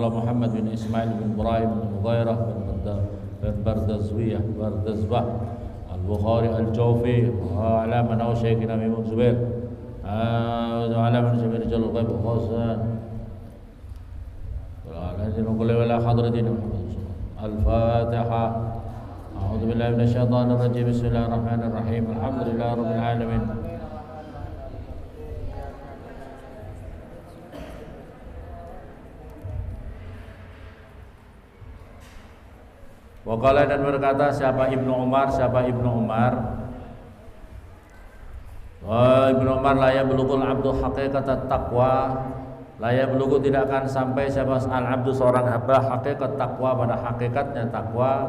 Qala Muhammad bin Ismail bin Ibrahim bin Mughairah bin Bardazwah Al-Bukhari Al-Jawfi wa ala man Shaykhina Maimun Zubair wa ala man Zubair Jalal Ghaib Khasan wa ala kulli wala hadratin Al-Fatiha. A'udzu billahi minasyaitonir rajim. Bismillahirrahmanirrahim. Alhamdulillahirabbil alamin. Waqala dan berkata siapa Ibnu Umar Ibnu Umar la yablugul abdu haqiqatat taqwa, la yablughu tidak akan sampai siapa al-abdu seorang hamba haqiqat taqwa pada hakikatnya takwa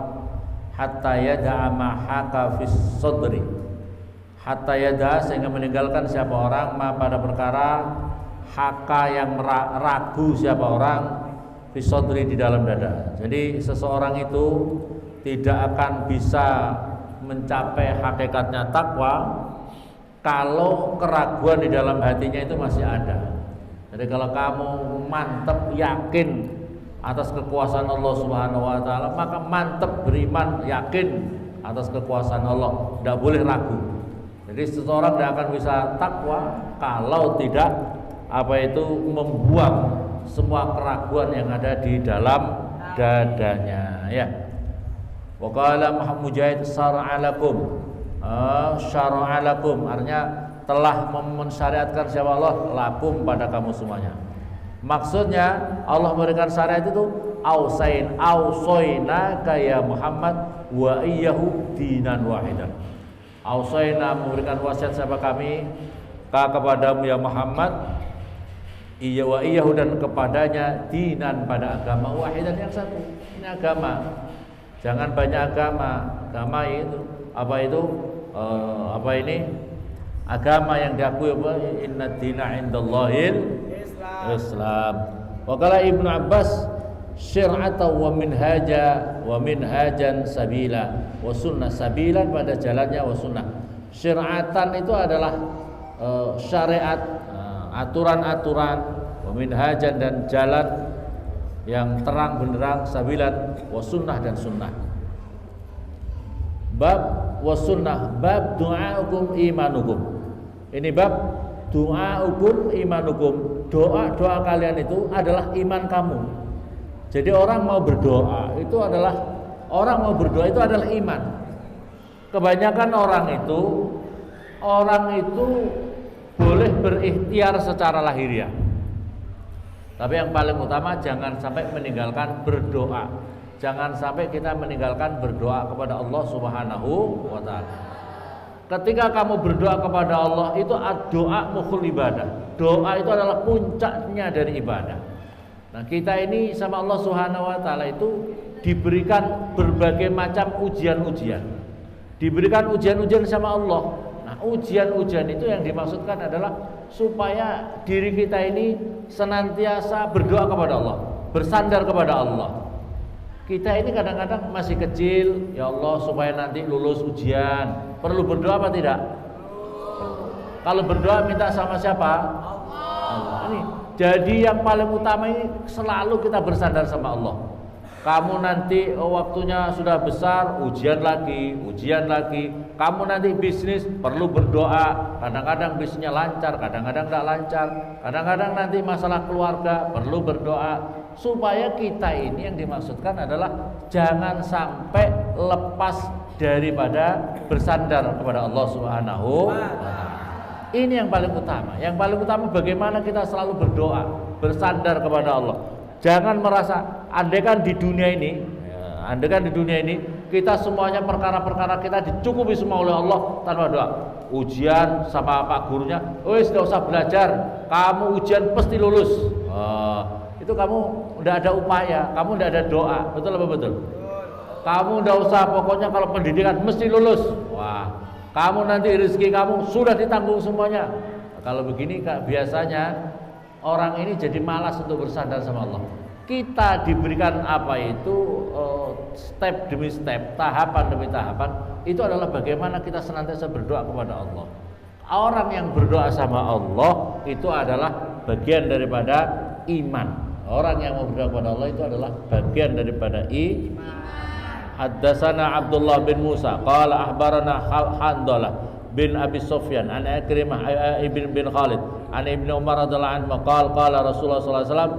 hatta yada'a ma haka fis sadri, hatta yada'a sehingga meninggalkan siapa orang ma pada perkara haka yang ragu siapa orang fisodri di dalam dada. Jadi seseorang itu tidak akan bisa mencapai hakikatnya takwa kalau keraguan di dalam hatinya itu masih ada. Jadi kalau kamu mantap yakin atas kekuasaan Allah Subhanahu wa taala, maka mantap beriman yakin atas kekuasaan Allah, tidak boleh ragu. Jadi seseorang tidak akan bisa takwa kalau tidak membuang semua keraguan yang ada di dalam dadanya, ya. Wa qala Mujahid syara'alakum, syara'alakum artinya telah mensyariatkan siapa Allah lakum pada kamu semuanya. Maksudnya Allah memberikan syariat itu ausaina kaya Muhammad wa iyyahu dinan wahidan. Ausaina memberikan wasiat siapa kami kepadamu ya Muhammad, iya wa iyyahu dan kepadanya dinan pada agama wahidan yang satu. Ini agama, jangan banyak agama. Agama itu agama yang diakui apa? Inna dina indallahil Islam. Wa qala Ibnu Abbas syir'atan wa minhajan sabila wa sunnah, sabilan pada jalannya wa sunnah. Syir'atan itu adalah syariat, aturan-aturan, wa minhajan dan jalan yang terang benderang, sabilan wa sunnah dan sunnah. Bab wa sunnah, bab du'aukum imanukum. Ini bab du'aukum imanukum. Doa kalian itu adalah iman kamu. Jadi orang mau berdoa itu adalah iman. Kebanyakan orang itu boleh berikhtiar secara lahiriah, tapi yang paling utama jangan sampai meninggalkan berdoa. Jangan sampai kita meninggalkan berdoa kepada Allah Subhanahu wa ta'ala. Ketika kamu berdoa kepada Allah itu doa mukhul ibadah. Doa itu adalah puncaknya dari ibadah. Nah, kita ini sama Allah Subhanahu wa ta'ala itu diberikan berbagai macam ujian-ujian. Diberikan ujian-ujian sama Allah. Nah, ujian-ujian itu yang dimaksudkan adalah supaya diri kita ini senantiasa berdoa kepada Allah, bersandar kepada Allah. Kita ini kadang-kadang masih kecil, ya Allah supaya nanti lulus ujian. Perlu berdoa apa tidak? Kalau berdoa minta sama siapa? Allah. Ini jadi yang paling utama ini selalu kita bersandar sama Allah. Kamu nanti waktunya sudah besar, ujian lagi. Kamu nanti bisnis perlu berdoa. Kadang-kadang bisnisnya lancar, kadang-kadang tidak lancar. Kadang-kadang nanti masalah keluarga perlu berdoa. Supaya kita ini yang dimaksudkan adalah jangan sampai lepas daripada bersandar kepada Allah Subhanahu wa ta'ala. Ini yang paling utama. Yang paling utama bagaimana kita selalu berdoa, bersandar kepada Allah. Jangan merasa andaikan di dunia ini kita semuanya perkara-perkara kita dicukupi semua oleh Allah tanpa doa. Ujian sama pak gurunya, wis tidak usah belajar, kamu ujian pasti lulus. Itu kamu tidak ada upaya, kamu tidak ada doa, betul apa betul? Kamu tidak usah, pokoknya kalau pendidikan mesti lulus. Wah, kamu nanti rezeki kamu sudah ditanggung semuanya. Kalau begini biasanya orang ini jadi malas untuk bersandar sama Allah. Kita diberikan step demi step, tahapan demi tahapan. Itu adalah bagaimana kita senantiasa berdoa kepada Allah. Orang yang berdoa sama Allah itu adalah bagian daripada iman. Orang yang mau berdoa kepada Allah itu adalah bagian daripada iman. Haddatsana Abdullah bin Musa qala akhbarana Handalah bin Abi Sufyan an Ikrimah ibn Khalid an Ibnu Umar radhiyallahu anhu qala Rasulullah sallallahu alaihi wasallam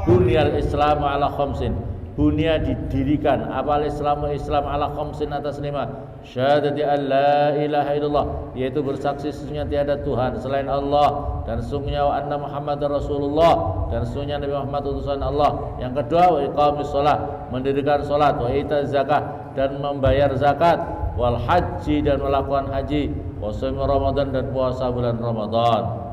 bunyal Islamu ala khamsin. Bunya didirikan apal Islam ala khamsin atas 5. Syahadati an la ilaha illallah, yaitu bersaksi sesungguhnya tiada Tuhan selain Allah dan sesungguhnya wa anna Muhammadar Rasulullah, dan sesungguhnya Nabi Muhammad utusan Allah. Yang kedua wa iqamis shalah, mendirikan salat, wa itaz zakah, dan membayar zakat, wal haji, dan melakukan haji, wa shaum Ramadan, dan puasa bulan Ramadan.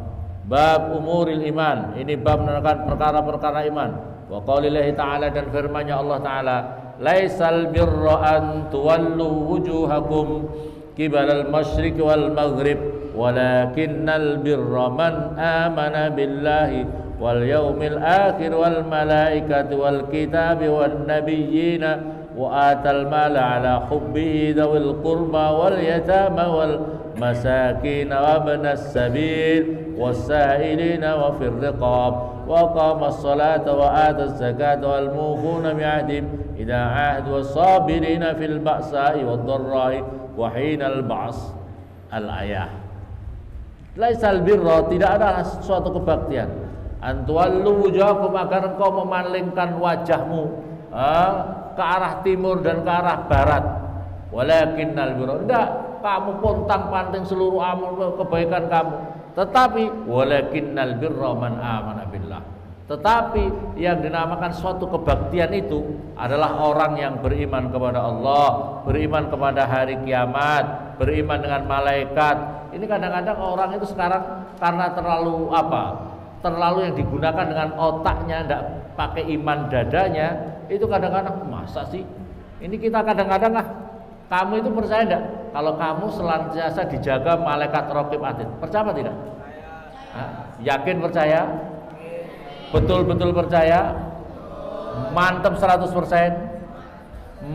Bab umuril iman, ini bab menerangkan perkara-perkara iman. Wa qaulillahi ta'ala, dan firman-Nya Allah Ta'ala, laisal birra an tuwallu wujuhakum qibalal masyriq wal maghrib walakinnal birra man amana billahi wal yaumil akhir wal malaikati wal kitabi wan nabiyyina wa atal mala ala hubbihi dzawil qurba wal yatama wal masakin wa ibnas sabil was-sa'ilina wa fir riqab wa qama as-salata wa ata az-zakata wal mufuna bi'ahdihim idza 'ahadu was-sabirina fil ba'sa'i wad-dharra'i wa hinal ba's. Al-ayah. Laisal birra, tidak ada suatu kebaktian antuallu wujuhakum, agar engkau memalingkan wajahmu ke arah timur dan ke arah barat. Walakinnal birra, tidak kamu pontang-panting seluruh amal kebaikan kamu, tetapi walakinnal birra man amana billah, tetapi yang dinamakan suatu kebaktian itu adalah orang yang beriman kepada Allah, beriman kepada hari kiamat, beriman dengan malaikat. Ini kadang-kadang orang itu sekarang karena terlalu yang digunakan dengan otaknya, tidak pakai iman dadanya, itu kadang-kadang masa sih ini kita kadang-kadang kamu itu percaya enggak kalau kamu senantiasa dijaga malaikat raqib atid? Percaya apa tidak? Yakin percaya? Betul-betul percaya? Mantap 100%?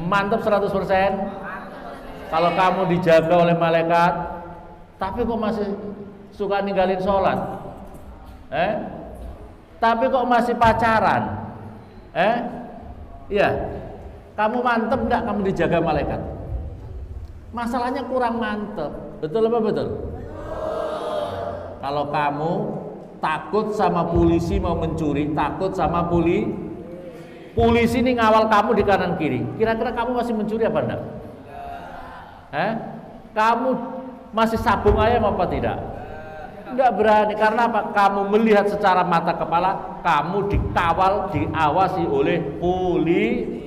Mantap 100%? Kalau kamu dijaga oleh malaikat, tapi kok masih suka ninggalin sholat? Tapi kok masih pacaran? Iya. Kamu mantep enggak kamu dijaga malaikat? Masalahnya kurang mantep. Betul apa betul? Kalau kamu takut sama polisi mau mencuri, takut sama polisi ini ngawal kamu di kanan kiri, kira-kira kamu masih mencuri apa enggak? Kamu masih sabung ayam apa tidak? Enggak berani. Karena apa? Kamu melihat secara mata kepala kamu dikawal, diawasi oleh polisi.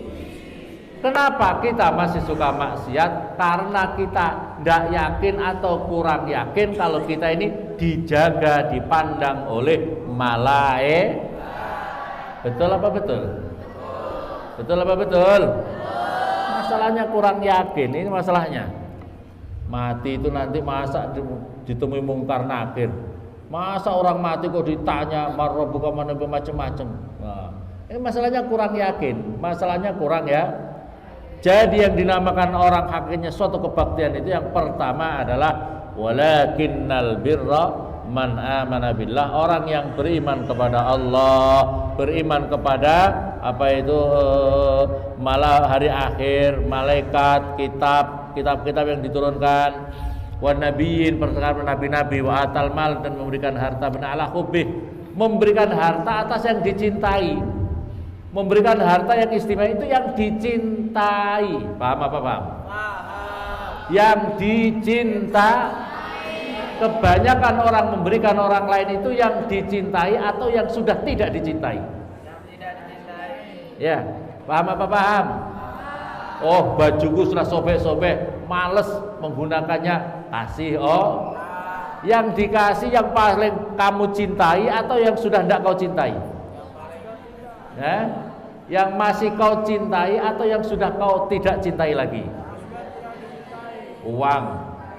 Kenapa kita masih suka maksiat? Karena kita tidak yakin atau kurang yakin kalau kita ini dijaga, dipandang oleh malaikat. Betul apa betul? Betul apa betul? Masalahnya kurang yakin, ini masalahnya. Mati itu nanti masa ditemui mungkar nakir. Masa orang mati kok ditanya marabbuka macam-macam. Nah, ini masalahnya kurang yakin, masalahnya kurang ya. Jadi yang dinamakan orang hakikatnya suatu kebaktian itu yang pertama adalah walakinnal birra man amana billah, orang yang beriman kepada Allah, beriman kepada malah hari akhir, malaikat, kitab-kitab yang diturunkan, wan nabiyyin, perkataan nabi-nabi, wa atal mal, dan memberikan harta ala hubbih, memberikan harta atas yang dicintai. Memberikan harta yang istimewa itu yang dicintai. Paham apa paham? Yang dicintai. Kebanyakan orang memberikan orang lain itu yang dicintai atau yang sudah tidak dicintai. Yang tidak dicintai. Ya, paham apa paham? Oh, bajuku sudah sobek-sobek, males menggunakannya, kasih. Oh, yang dikasih yang paling kamu cintai atau yang sudah tidak kau cintai? Yang masih kau cintai atau yang sudah kau tidak cintai lagi?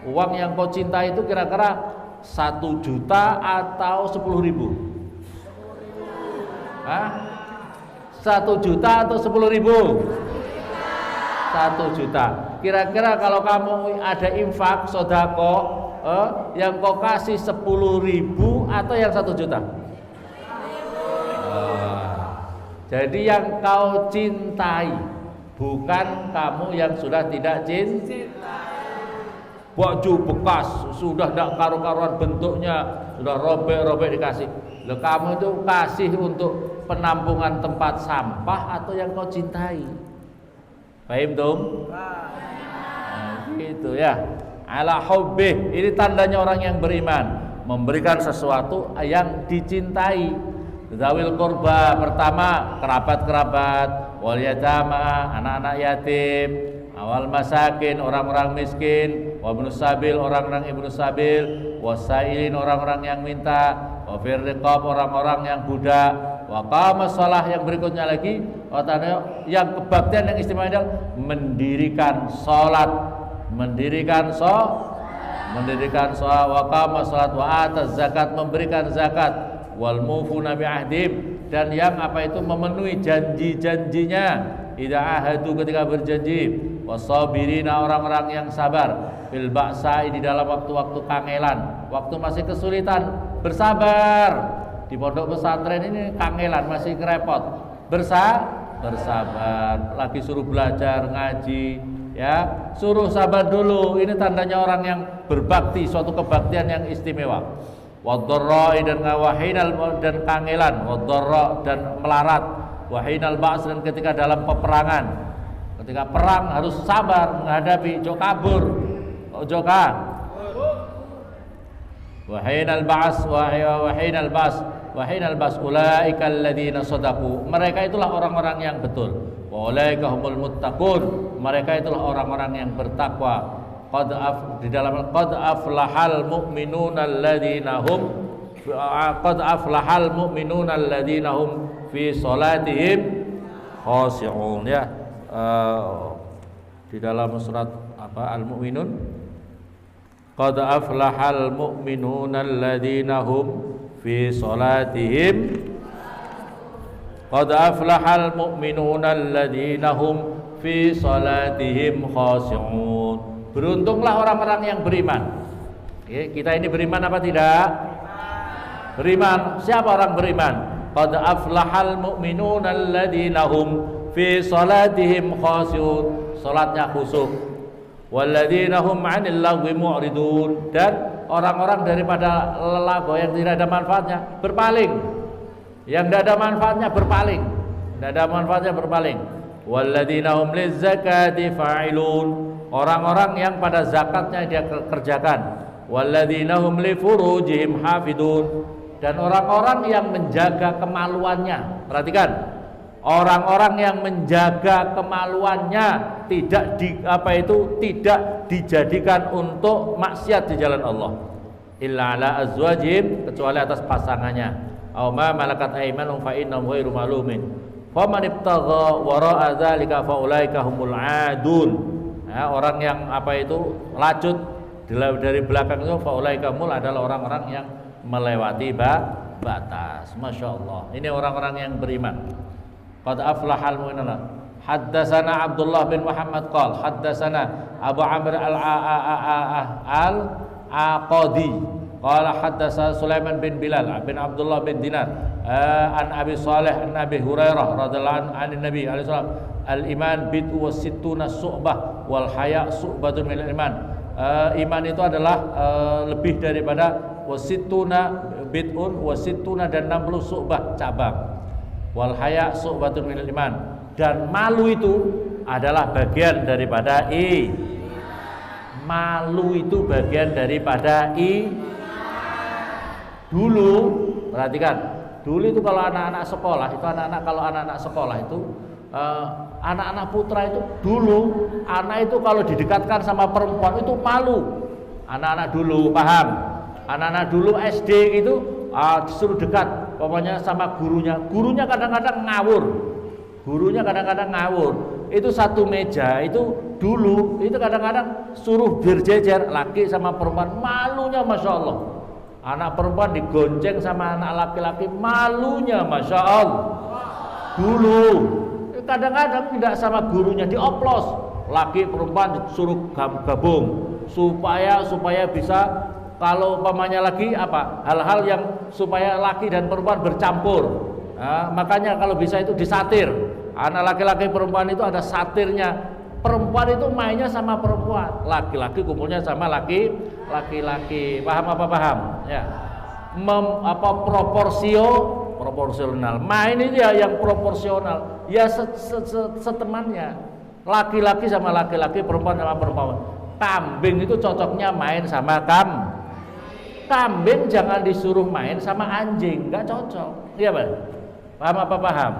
Uang yang kau cintai itu kira-kira 1 juta atau 10.000? 1 juta atau 10.000? 1 juta. Kira-kira kalau kamu ada infak sodako, yang kau kasih 10.000 atau yang 1 juta? Jadi yang kau cintai, bukan kamu yang sudah tidak cinta. Baju bekas sudah tidak karu-karuan bentuknya, sudah robek-robek dikasih. Loh, kamu itu kasih untuk penampungan tempat sampah atau yang kau cintai? Paham dong? Nah, gitu ya. Ala hubbih, ini tandanya orang yang beriman, memberikan sesuatu yang dicintai. Zawil qurba, pertama kerabat-kerabat, wal yatama, anak-anak yatim, awal masakin, orang-orang miskin, wa ibnus sabil, orang-orang ibnus sabil, wasailin, orang-orang yang minta, wa fir riqab, orang-orang yang budak, wa qamas shalah, yang berikutnya lagi yang kebaktian yang istimewa adalah mendirikan salat, mendirikan salat, wa qamas salat, wa ataz zakat, memberikan zakat, wal mufuna bi ahdim, dan yang apa itu memenuhi janji-janjinya, idza ahadu, ketika berjanji, wasabirina, orang-orang yang sabar, fil ba'sa, di dalam waktu-waktu kangelan, waktu masih kesulitan, bersabar. Di pondok pesantren ini kangelan, masih kerepot, bersabar, lagi suruh belajar ngaji, ya suruh sabar dulu. Ini tandanya orang yang berbakti, suatu kebaktian yang istimewa. Wadharra'i, dan wahinal, dan kangelan, wadharra, dan melarat, wahinal ba's, dan ketika dalam peperangan, ketika perang harus sabar menghadapi, jok kabur, joka wahinal ba's, wahinal ba's, ulaika alladzina shadaqu, mereka itulah orang-orang yang betul, wa ulaika humul muttaqun, mereka itulah orang-orang yang bertakwa. Di dalam qad aflahal mu'minuna alladzina hum fi salatihim khashi'un, ya. Di dalam surat apa, Al-Mu'minun, qad aflahal mu'minuna alladzina hum fi salatihim, qad aflahal mu'minuna alladzina hum fi salatihim khashi'un. Beruntunglah orang-orang yang beriman. Kita ini beriman apa tidak? Beriman. Siapa orang beriman? Qad aflahal mu'minuna alladzina hum fi salatihim khashi'un, salatnya khusyuk. Walladzina hum 'anil lagwi mu'ridun, dan orang-orang daripada lelago yang tidak ada manfaatnya berpaling. Yang tidak ada manfaatnya berpaling. Tidak ada manfaatnya berpaling. Walladzina hum lizzakati fa'ilun, orang-orang yang pada zakatnya dia kerjakan. Walladzina hum li furujihim hafidun, dan orang-orang yang menjaga kemaluannya. Perhatikan, orang-orang yang menjaga kemaluannya tidak tidak dijadikan untuk maksiat di jalan Allah. Illa ala azwajihim, kecuali atas pasangannya. Aw ma malakat aymanuhum fa innahum ghairu malumin. Faman ibtagha wara'a dzalika fa ulaika humul 'adun. Ya, orang yang lacut dari belakang itu, faulaika mul, adalah orang-orang yang melewati batas. Masya Allah, ini orang-orang yang beriman. Qad aflahal mu'minuna. Haddatsana Abdullah bin Muhammad qala haddatsana Abu Amr al-Aqadi qala haddatsana Sulaiman bin Bilal bin Abdullah bin Dinar an Abi Saleh an Abi Hurairah radhiyallahu anhu Nabi alaihi salam, al-iman bid'u wa sittuna su'bah wal haya su'batun minal iman. Iman itu adalah lebih daripada wasittuna bid'un, wasittuna, dan 60 su'bah cabang. Wal haya su'batun minal iman, dan malu itu adalah bagian daripada malu itu bagian daripada Dulu, perhatikan, dulu itu kalau anak-anak sekolah itu, anak-anak putra itu dulu, anak itu kalau didekatkan sama perempuan itu malu. Anak-anak dulu, paham? Anak-anak dulu SD itu disuruh dekat, pokoknya sama gurunya. Gurunya kadang-kadang ngawur. Itu satu meja itu dulu itu kadang-kadang suruh berjejer, laki sama perempuan, malunya Masya Allah. Anak perempuan digonceng sama anak laki-laki, malunya Masya Allah. Dulu kadang-kadang tidak sama gurunya, dioplos, laki perempuan disuruh gabung supaya bisa, kalau umpamanya lagi hal-hal yang supaya laki dan perempuan bercampur, Makanya kalau bisa itu disatir. Anak laki-laki perempuan itu ada satirnya. Perempuan itu mainnya sama perempuan, laki-laki kumpulnya sama laki-laki. Paham apa paham? Ya. Proporsional. Main itu ya yang proporsional. Ya setemannya. Laki-laki sama laki-laki, perempuan sama perempuan. Kambing itu cocoknya main sama kambing, jangan disuruh main sama anjing, nggak cocok. Iya, Pak? Paham apa paham?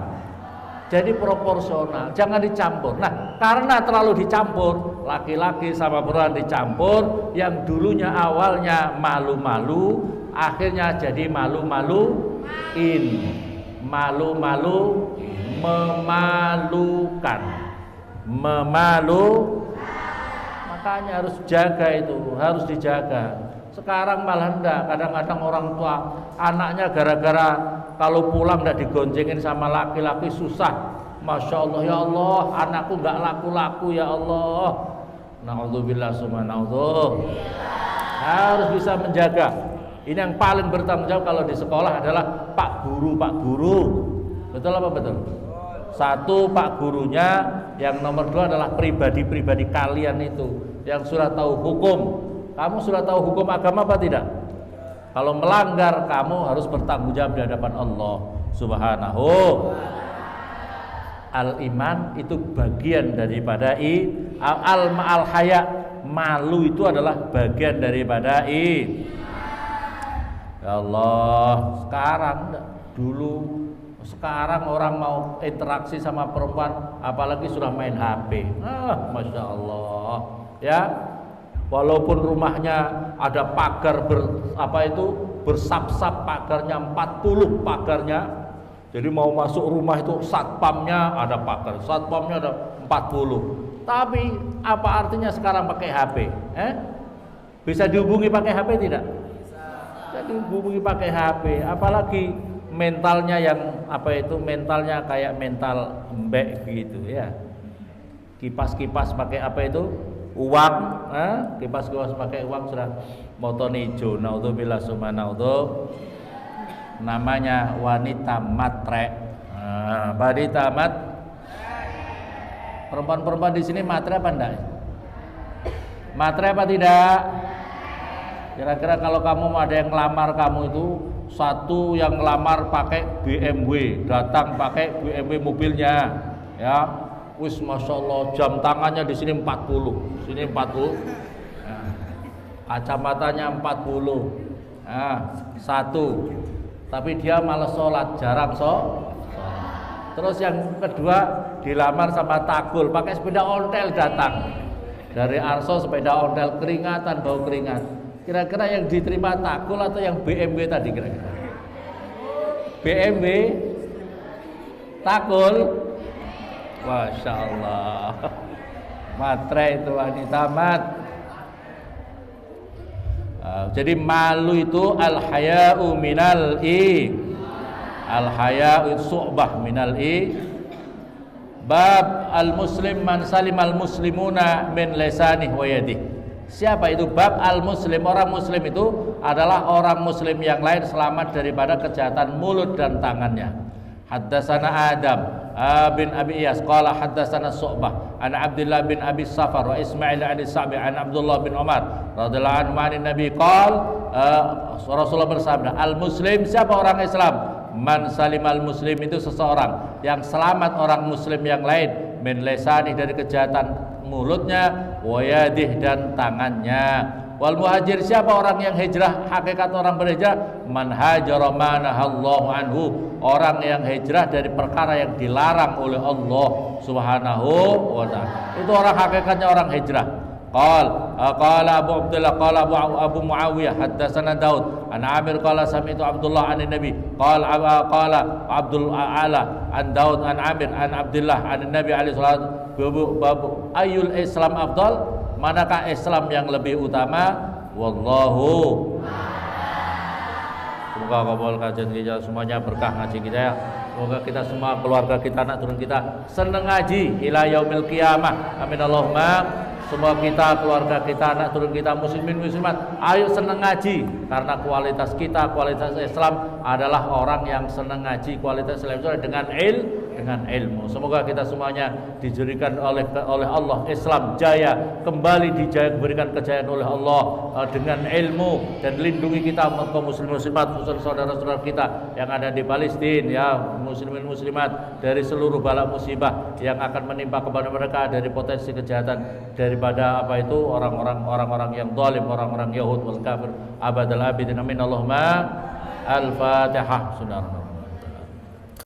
Jadi proporsional, jangan dicampur. Nah, karena terlalu dicampur, laki-laki sama perempuan dicampur, yang dulunya awalnya malu-malu, akhirnya jadi malu-maluin. Malu-malu, memalukan. Makanya harus jaga itu, harus dijaga. Sekarang malah enggak, kadang-kadang orang tua anaknya gara-gara kalau pulang enggak digoncengin sama laki-laki susah. Masya Allah, ya Allah, anakku enggak laku-laku ya Allah. Na'udzubillah subhanallah. Harus bisa menjaga. Ini yang paling bertanggung jawab kalau di sekolah adalah Pak Guru. Betul apa betul? Satu, Pak gurunya. Yang nomor dua adalah pribadi-pribadi kalian itu yang sudah tahu hukum. Kamu sudah tahu hukum agama apa tidak? Kalau melanggar, kamu harus bertanggung jawab di hadapan Allah Subhanahu. Al-iman itu bagian daripada al-haya. Malu itu adalah bagian daripada Ya Allah, sekarang orang mau interaksi sama perempuan, apalagi sudah main HP. Masya Allah, ya. Walaupun rumahnya ada pagar bersap-sap pagarnya 40 pagarnya. Jadi mau masuk rumah itu satpamnya ada pagar, satpamnya ada 40. Tapi apa artinya sekarang pakai HP? Bisa dihubungi pakai HP tidak? Bisa dihubungi pakai HP, apalagi mentalnya mentalnya kayak mental embek gitu ya. Kipas-kipas pakai apa itu? Uang, kipas-kipas pakai uang sudah moton hijau. Naudzubillah subhanallah. Namanya wanita matre. Wanita perempuan-perempuan di sini matre apa enggak? Matre apa tidak? Kira-kira kalau kamu ada yang ngelamar kamu itu, satu yang ngelamar pakai BMW, datang pakai BMW mobilnya, ya. Wis masya Allah, jam tangannya di sini 40, sini 40, kacamatanya 40, satu. Tapi dia malas sholat, jarang sholat. Terus yang kedua dilamar sama takul, pakai sepeda ontel datang dari Arso, sepeda ontel, keringatan, bau keringat. Kira-kira yang diterima takul atau yang BMW tadi kira-kira? BMW, takul. Masya Allah, matre itu wanita jadi malu itu al-haya'u minal al-haya'u su'bah minal bab al-muslim man salim al-muslimuna min lisanih wa yadih. Siapa itu bab al-muslim? Orang muslim itu adalah orang muslim yang lain selamat daripada kejahatan mulut dan tangannya. Haddatsana Adam bin Abi Iyas qala haddatsana Su'bah an Abdullah bin Abi Safar wa Ismail an Sa'bi an Abdullah bin Umar radhiyallahu anhu an Nabi Rasulullah bersabda, al muslim, siapa orang Islam? Man salimal muslim, itu seseorang yang selamat orang muslim yang lain, min lisani, dari kejahatan mulutnya, wa yadih, dan tangannya. Wal muhajir, siapa orang yang hijrah? Hakikat orang berhijrah, man hajara ma nahallahu anhu, orang yang hijrah dari perkara yang dilarang oleh Allah Subhanahu wa ta'ala. Itu orang hakikatnya orang hijrah. Qala Abu Abdullah qala Abu Muawiyah haddatsana Daud an Amir qala sami'tu Abdullah an Nabi qala Abdul A'la an Daud an Amir an Abdullah an Nabi alaihi salatu babu ayul Islam afdal, manakah Islam yang lebih utama? Wallahu. Semoga kabul kajian kita semuanya, berkah ngaji kita ya. Semoga kita semua, keluarga kita, anak turun kita senang ngaji ila yaumil qiyamah. Amin Allahumma. Semua kita, keluarga kita, anak turun kita, muslimin muslimat, ayo senang ngaji, karena kualitas kita, kualitas Islam adalah orang yang senang ngaji. Kualitas Islam itu dengan ilmu. Semoga kita semuanya dijadikan oleh Allah Islam jaya, kembali dijaya, diberikan kejayaan oleh Allah dengan ilmu, dan lindungi kita kaum muslimin muslimat, khusus saudara-saudara kita yang ada di Palestina, ya muslimin muslimat, dari seluruh bala musibah yang akan menimpa kepada mereka, dari potensi kejahatan daripada orang-orang yang zalim, orang-orang Yahud wal kafir abadal abidin. Amin. Allahumma al-Fatihah. Bismillahirrahmanirrahim.